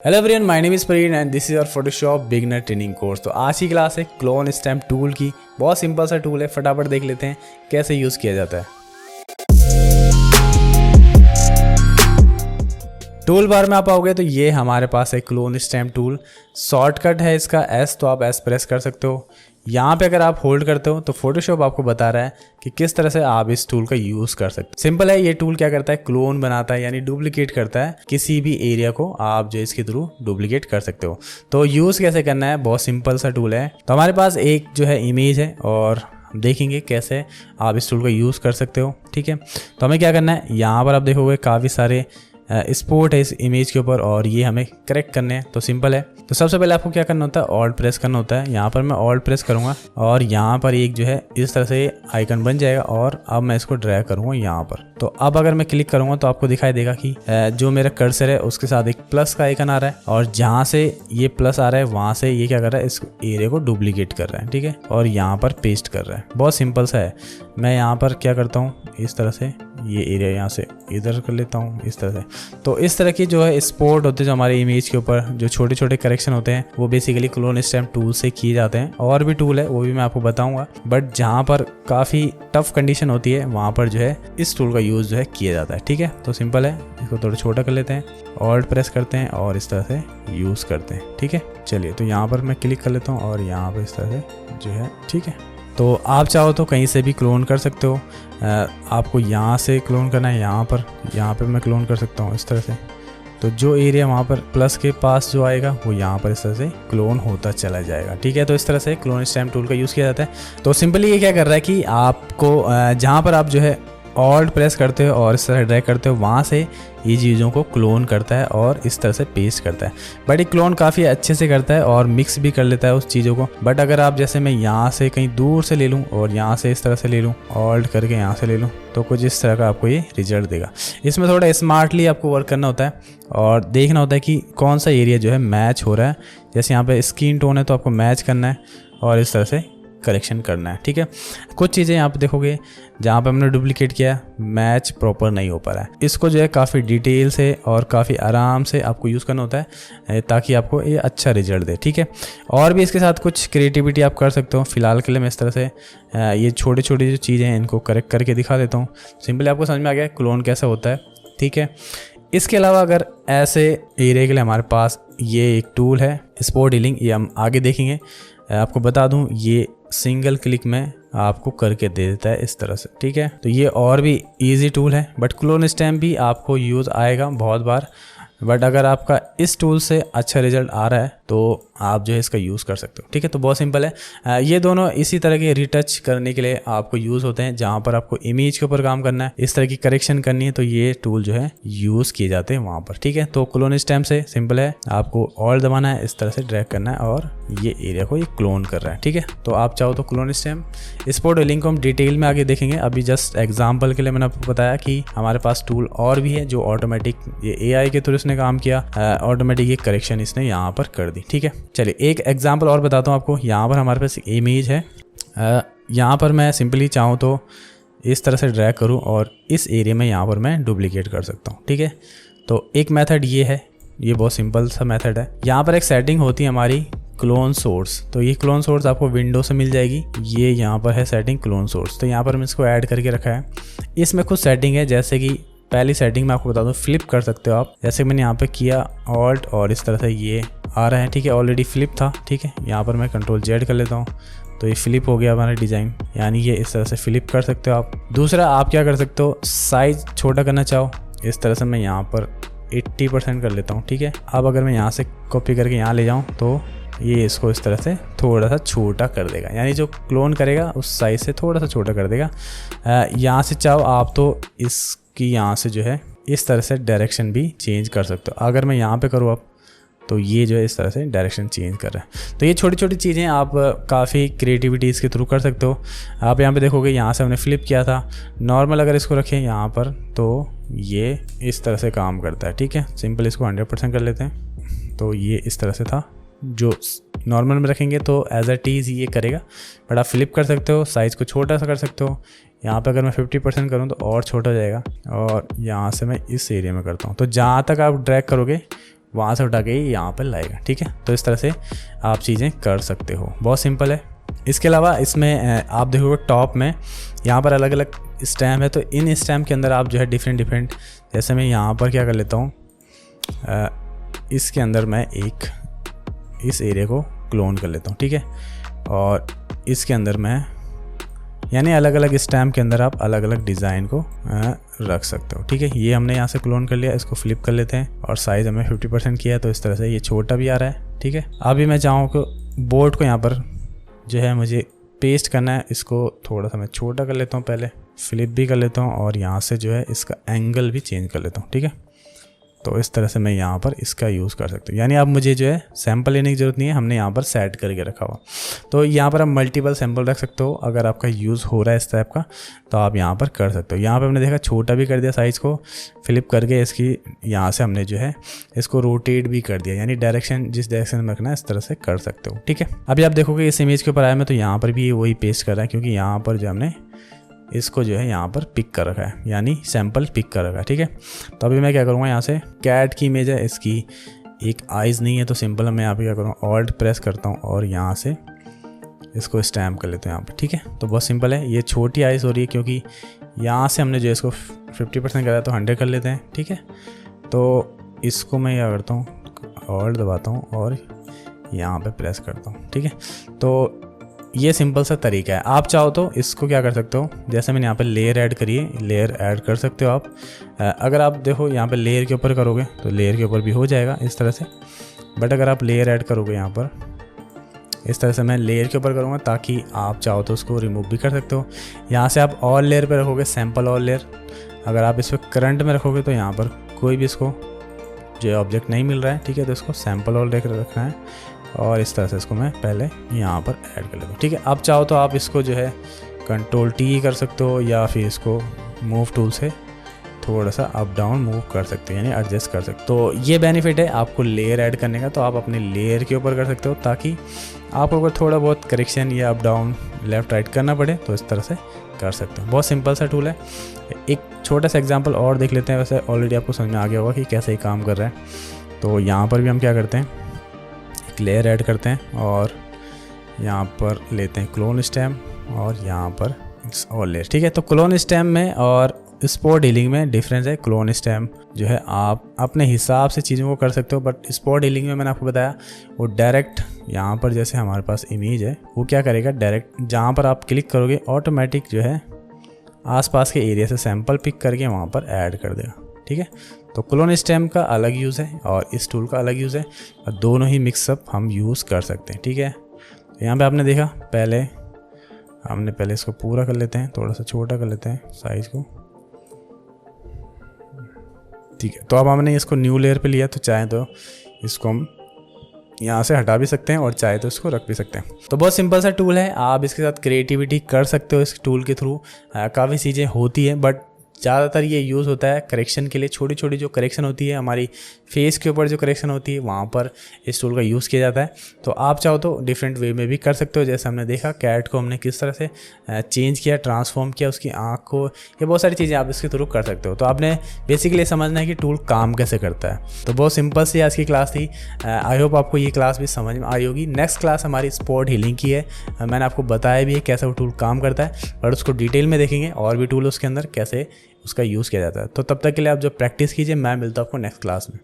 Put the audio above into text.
Hello everyone, my name is Praveen and this is your Photoshop beginner training course. तो आज की class है clone stamp tool की। बहुत सिंपल सा टूल है, फटाफट देख लेते हैं कैसे यूज़ किया जाता है। टूल बार में आप आओगे तो ये हमारे पास है क्लोन स्टैम्प टूल। शॉर्टकट है इसका एस, तो आप एस प्रेस कर सकते हो। यहाँ पे अगर आप होल्ड करते हो तो फोटोशॉप आपको बता रहा है कि किस तरह से आप इस टूल का यूज़ कर सकते हो। सिंपल है, ये टूल क्या करता है, क्लोन बनाता है यानी डुप्लीकेट करता है किसी भी एरिया को। आप जो इसके थ्रू डुप्लीकेट कर सकते हो। तो यूज़ कैसे करना है, बहुत सिंपल सा टूल है। तो हमारे पास एक जो है इमेज है और देखेंगे कैसे आप इस टूल का यूज़ कर सकते हो। ठीक है, तो हमें क्या करना है, यहाँ पर आप देखोगे काफ़ी सारे स्पोर्ट है इस इमेज के ऊपर और ये हमें करेक्ट करने हैं। तो सिंपल है, तो सबसे पहले आपको क्या करना होता है, ऑल्ट प्रेस करना होता है। यहाँ पर मैं ऑल्ट प्रेस करूँगा और यहाँ पर एक जो है इस तरह से आइकन बन जाएगा और अब मैं इसको ड्रैग करूँगा यहाँ पर। तो अब अगर मैं क्लिक करूँगा तो आपको दिखाई देगा कि जो मेरा कर्सर है उसके साथ एक प्लस का आइकन आ रहा है और जहाँ से ये प्लस आ रहा है वहाँ से ये क्या कर रहा है, इस एरिया को डुप्लीकेट कर रहा है। ठीक है, और यहाँ पर पेस्ट कर रहा है। बहुत सिंपल सा है। मैं यहाँ पर क्या करता हूँ, इस तरह से ये एरिया यहाँ से इधर कर लेता हूँ इस तरह से। तो इस तरह की जो है स्पॉट होते हैं जो हमारे इमेज के ऊपर, जो छोटे छोटे करेक्शन होते हैं वो बेसिकली क्लोन स्टैम्प टूल से किए जाते हैं। और भी टूल है वो भी मैं आपको बताऊंगा, बट जहाँ पर काफ़ी टफ कंडीशन होती है वहाँ पर जो है इस टूल का यूज़ जो है किया जाता है। ठीक है, तो सिंपल है, इसको थोड़ा छोटा कर लेते हैं, ऑल्ट प्रेस करते हैं और इस तरह से यूज़ करते हैं। ठीक है, चलिए तो यहाँ पर मैं क्लिक कर लेता हूँ और यहाँ पर इस तरह से जो है। ठीक है, तो आप चाहो तो कहीं से भी क्लोन कर सकते हो। आपको यहाँ से क्लोन करना है, यहाँ पर मैं क्लोन कर सकता हूँ इस तरह से। तो जो एरिया वहाँ पर प्लस के पास जो आएगा वो यहाँ पर इस तरह से क्लोन होता चला जाएगा। ठीक है, तो इस तरह से क्लोन स्टैम्प टूल का यूज़ किया जाता है। तो सिंपली ये क्या कर रहा है कि आपको जहाँ पर आप जो है ऑल्ट प्रेस करते हो और इस तरह ड्रैग करते हो वहाँ से ये चीज़ों को क्लोन करता है और इस तरह से पेस्ट करता है। बट ये क्लोन काफ़ी अच्छे से करता है और मिक्स भी कर लेता है उस चीज़ों को। बट अगर आप जैसे मैं यहाँ से कहीं दूर से ले लूँ और यहाँ से इस तरह से ले लूँ, ऑल्ट करके यहाँ से ले लूँ, तो कुछ इस तरह का आपको ये रिजल्ट देगा। इसमें थोड़ा स्मार्टली आपको वर्क करना होता है और देखना होता है कि कौन सा एरिया जो है मैच हो रहा है। जैसे यहाँ पे स्किन टोन है तो आपको मैच करना है और इस तरह से करेक्शन करना है। ठीक है, कुछ चीज़ें यहाँ पे देखोगे जहाँ पे हमने डुप्लीकेट किया मैच प्रॉपर नहीं हो पा रहा है। इसको जो है काफ़ी डिटेल से और काफ़ी आराम से आपको यूज़ करना होता है ताकि आपको ये अच्छा रिजल्ट दे। ठीक है, और भी इसके साथ कुछ क्रिएटिविटी आप कर सकते हो। फिलहाल के लिए मैं इस तरह से ये छोटी छोटी जो चीज़ें हैं इनको करेक्ट करके दिखा देता हूँ। सिंपली आपको समझ में आ गया क्लोन कैसा होता है। ठीक है, इसके अलावा अगर ऐसे एरिया के लिए हमारे पास ये एक टूल है स्पॉट हीलिंग, ये हम आगे देखेंगे। आपको बता दूं ये सिंगल क्लिक में आपको करके दे देता है इस तरह से। ठीक है, तो ये और भी इजी टूल है, बट क्लोन स्टैम्प भी आपको यूज़ आएगा बहुत बार। बट अगर आपका इस टूल से अच्छा रिजल्ट आ रहा है तो आप जो है इसका यूज़ कर सकते हो। ठीक है, तो बहुत सिंपल है। ये दोनों इसी तरह के रिटच करने के लिए आपको यूज़ होते हैं। जहाँ पर आपको इमेज के ऊपर काम करना है, इस तरह की करेक्शन करनी है, तो ये टूल जो है यूज़ किए जाते हैं वहाँ पर। ठीक है, तो क्लोन स्टैम्प से सिंपल है, आपको ऑल्ट दबाना है, इस तरह से ड्रैग करना है और ये एरिया को ये क्लोन कर रहा है। ठीक है, तो आप चाहो तो क्लोन स्टैम्प स्पॉट हीलिंग को हम डिटेल में आगे देखेंगे। अभी जस्ट एग्जाम्पल के लिए मैंने आपको बताया कि हमारे पास टूल और भी है जो ऑटोमेटिक ये AI के थ्रू इसने काम किया, ऑटोमेटिक ये करेक्शन इसने यहाँ पर कर दी। ठीक है, चलिए एक एग्जांपल और बताता हूँ आपको। यहाँ पर हमारे पास एक इमेज है, यहाँ पर मैं सिंपली चाहूँ तो इस तरह से ड्रैग करूँ और इस एरिया में यहाँ पर मैं डुप्लीकेट कर सकता हूँ। ठीक है, तो एक मेथड ये है, ये बहुत सिंपल सा मेथड है। यहाँ पर एक सेटिंग होती है हमारी क्लोन सोर्स, तो ये क्लोन सोर्स आपको विंडो से मिल जाएगी। ये यहाँ पर है सेटिंग क्लोन सोर्स, तो यहाँ पर मैं इसको ऐड करके रखा है। इसमें कुछ सेटिंग है, जैसे कि पहली सेटिंग मैं आपको बता दूं, फ्लिप कर सकते हो आप। जैसे मैंने यहाँ पे किया ऑल्ट और इस तरह से ये आ रहा है। ठीक है, ऑलरेडी फ्लिप था। ठीक है, यहाँ पर मैं कंट्रोल Z कर लेता हूँ तो ये फ्लिप हो गया हमारा डिज़ाइन, यानी ये इस तरह से फ्लिप कर सकते हो आप। दूसरा आप क्या कर सकते हो, साइज़ छोटा करना चाहो, इस तरह से मैं यहाँ पर 80% कर लेता हूँ। ठीक है, अब अगर मैं यहाँ से कॉपी करके यहाँ ले जाऊँ तो ये इसको इस तरह से थोड़ा सा छोटा कर देगा, यानी जो क्लोन करेगा उस साइज़ से थोड़ा सा छोटा कर देगा। यहाँ से चाहो आप तो इसकी यहाँ से जो है इस तरह से डायरेक्शन भी चेंज कर सकते हो। अगर मैं यहाँ पे करूँ आप तो ये जो है इस तरह से डायरेक्शन चेंज कर रहा है। तो ये छोटी छोटी चीज़ें आप काफ़ी क्रिएटिविटी इसके थ्रू कर सकते हो। आप यहाँ पे देखोगे यहाँ से हमने फ्लिप किया था, नॉर्मल अगर इसको रखें यहाँ पर तो ये इस तरह से काम करता है। ठीक है, सिंपल इसको 100% कर लेते हैं, तो ये इस तरह से था। जो नॉर्मल में रखेंगे तो एज अ टीज़ ये करेगा, बट आप फ्लिप कर सकते हो, साइज़ को छोटा सा कर सकते हो। यहाँ पे अगर मैं 50% करूँ तो और छोटा हो जाएगा, और यहाँ से मैं इस एरिया में करता हूँ। तो जहाँ तक आप ड्रैग करोगे वहाँ से उठा के ही यहाँ पर लाएगा। ठीक है, तो इस तरह से आप चीज़ें कर सकते हो, बहुत सिंपल है। इसके अलावा इसमें आप देखोगे टॉप में यहाँ पर अलग अलग स्टैम्प है, तो इन स्टैम्प के अंदर आप जो है डिफरेंट जैसे मैं यहाँ पर क्या कर लेता हूँ, इसके अंदर मैं एक इस एरिया को क्लोन कर लेता हूँ। ठीक है, और इसके अंदर मैं यानी अलग अलग स्टैम्प के अंदर आप अलग अलग डिज़ाइन को रख सकते हो। ठीक है, ये हमने यहाँ से क्लोन कर लिया, इसको फ्लिप कर लेते हैं और साइज़ हमें 50% किया है, तो इस तरह से ये छोटा भी आ रहा है। ठीक है, अभी मैं चाहूँ कि बोर्ड को यहाँ पर जो है मुझे पेस्ट करना है, इसको थोड़ा सा मैं छोटा कर लेता हूँ, पहले फ्लिप भी कर लेता हूँ और यहाँ से जो है इसका एंगल भी चेंज कर लेता हूँ। ठीक है, तो इस तरह से मैं यहाँ पर इसका यूज़ कर सकता हूँ, यानी अब मुझे जो है सैंपल लेने की ज़रूरत नहीं है, हमने यहाँ पर सेट करके रखा हुआ। तो यहाँ पर आप मल्टीपल सैंपल रख सकते हो, अगर आपका यूज़ हो रहा है इस टाइप का तो आप यहाँ पर कर सकते हो। यहाँ पर हमने देखा छोटा भी कर दिया साइज़ को, फ्लिप करके इसकी यहाँ से हमने जो है इसको रोटेट भी कर दिया, यानी डायरेक्शन जिस डायरेक्शन में रखना है इस तरह से कर सकते हो। ठीक है, अभी आप देखोगे इस इमेज के ऊपर आया मैं, तो यहाँ पर भी वही पेस्ट कर रहा है, क्योंकि यहाँ पर जो हमने इसको जो है यहाँ पर पिक कर रखा है, यानी सैंपल पिक कर रखा है। ठीक है, तो अभी मैं क्या करूँगा, यहाँ से कैट की इमेज है, इसकी एक आइज़ नहीं है, तो सिंपल मैं यहाँ पे क्या करूँगा, ऑल्ट प्रेस करता हूँ और यहाँ से इसको स्टैम्प कर लेते हैं यहाँ पर। ठीक है, तो बहुत सिंपल है, ये छोटी आइज़ हो रही है क्योंकि यहाँ से हमने जो इसको 50% करा तो 100 कर लेते हैं। ठीक है, तो इसको मैं क्या करता हूँ, ऑल्ट दबाता हूँ और यहाँ पर प्रेस करता हूँ। ठीक है, तो ये सिंपल सा तरीका है। आप चाहो तो इसको क्या कर सकते हो, जैसे मैंने यहाँ पे लेयर ऐड करी है, लेयर ऐड कर सकते हो आप। अगर आप देखो यहाँ पे लेयर के ऊपर करोगे तो लेयर के ऊपर भी हो जाएगा इस तरह से, बट अगर आप लेयर ऐड करोगे यहाँ पर इस तरह से, मैं लेयर के ऊपर करूँगा ताकि आप चाहो तो उसको रिमूव भी कर सकते हो। यहाँ से आप ऑल लेयर पर रखोगे, सैम्पल ऑल लेयर। अगर आप इस पर करंट में रखोगे तो यहाँ पर कोई भी इसको जो ऑब्जेक्ट नहीं मिल रहा है। ठीक है, तो इसको सैम्पल ऑल रखना है और इस तरह से इसको मैं पहले यहाँ पर ऐड कर लेता हूँ। ठीक है, आप चाहो तो आप इसको जो है कंट्रोल टी कर सकते हो या फिर इसको मूव टूल से थोड़ा सा अप डाउन मूव कर सकते हो, यानी एडजस्ट कर सकते हो। तो ये बेनिफिट है आपको लेयर ऐड करने का, तो आप अपने लेयर के ऊपर कर सकते हो ताकि आपको अगर थोड़ा बहुत करेक्शन या अप डाउन लेफ़्ट राइट करना पड़े तो इस तरह से कर सकते हो। बहुत सिंपल सा टूल है। एक छोटा सा एग्जाम्पल और देख लेते हैं, वैसे ऑलरेडी आपको समझ में आ गया होगा कि कैसे ये काम कर रहा है। तो यहाँ पर भी हम क्या करते हैं, लेयर ऐड करते हैं और यहाँ पर लेते हैं क्लोन स्टैम्प और यहाँ पर और लेयर। ठीक है, तो क्लोन स्टैम्प में और स्पॉट हीलिंग में डिफरेंस है। क्लोन स्टैम्प जो है आप अपने हिसाब से चीज़ों को कर सकते हो, बट स्पॉट हीलिंग में मैंने आपको बताया वो डायरेक्ट यहाँ पर जैसे हमारे पास इमेज है वो क्या करेगा, डायरेक्ट जहाँ पर आप क्लिक करोगे ऑटोमेटिक जो है आसपास के एरिया से सैंपल पिक करके वहाँ पर ऐड कर देगा। ठीक है, तो क्लोन स्टैम्प का अलग यूज़ है और इस टूल का अलग यूज़ है, और दोनों ही मिक्सअप हम यूज़ कर सकते हैं। ठीक है, तो यहाँ पे आपने देखा पहले इसको पूरा कर लेते हैं, थोड़ा सा छोटा कर लेते हैं साइज़ को। ठीक है, तो अब हमने इसको न्यू लेयर पे लिया, तो चाहे तो इसको हम यहाँ से हटा भी सकते हैं और चाहे तो इसको रख भी सकते हैं। तो बहुत सिंपल सा टूल है, आप इसके साथ क्रिएटिविटी कर सकते हो इस टूल के थ्रू। काफ़ी चीज़ें होती हैं, बट ज़्यादातर ये यूज़ होता है करेक्शन के लिए। छोटी छोटी जो करेक्शन होती है हमारी फेस के ऊपर जो करेक्शन होती है वहाँ पर इस टूल का यूज़ किया जाता है। तो आप चाहो तो डिफरेंट वे में भी कर सकते हो। जैसे हमने देखा कैट को हमने किस तरह से चेंज किया, ट्रांसफॉर्म किया उसकी आँख को, ये बहुत सारी चीज़ें आप इसके थ्रू कर सकते हो। तो आपने बेसिकली समझना है कि टूल काम कैसे करता है। तो बहुत सिंपल सी आज की क्लास थी। आई होप आपको ये क्लास भी समझ में आई होगी। नेक्स्ट क्लास हमारी स्पॉट हीलिंग की है। मैंने आपको बताया भी है कैसा वो टूल काम करता है, बट उसको डिटेल में देखेंगे और भी टूल उसके अंदर कैसे उसका यूज़ किया जाता है। तो तब तक के लिए आप जो प्रैक्टिस कीजिए, मैं मिलता हूँ आपको नेक्स्ट क्लास में।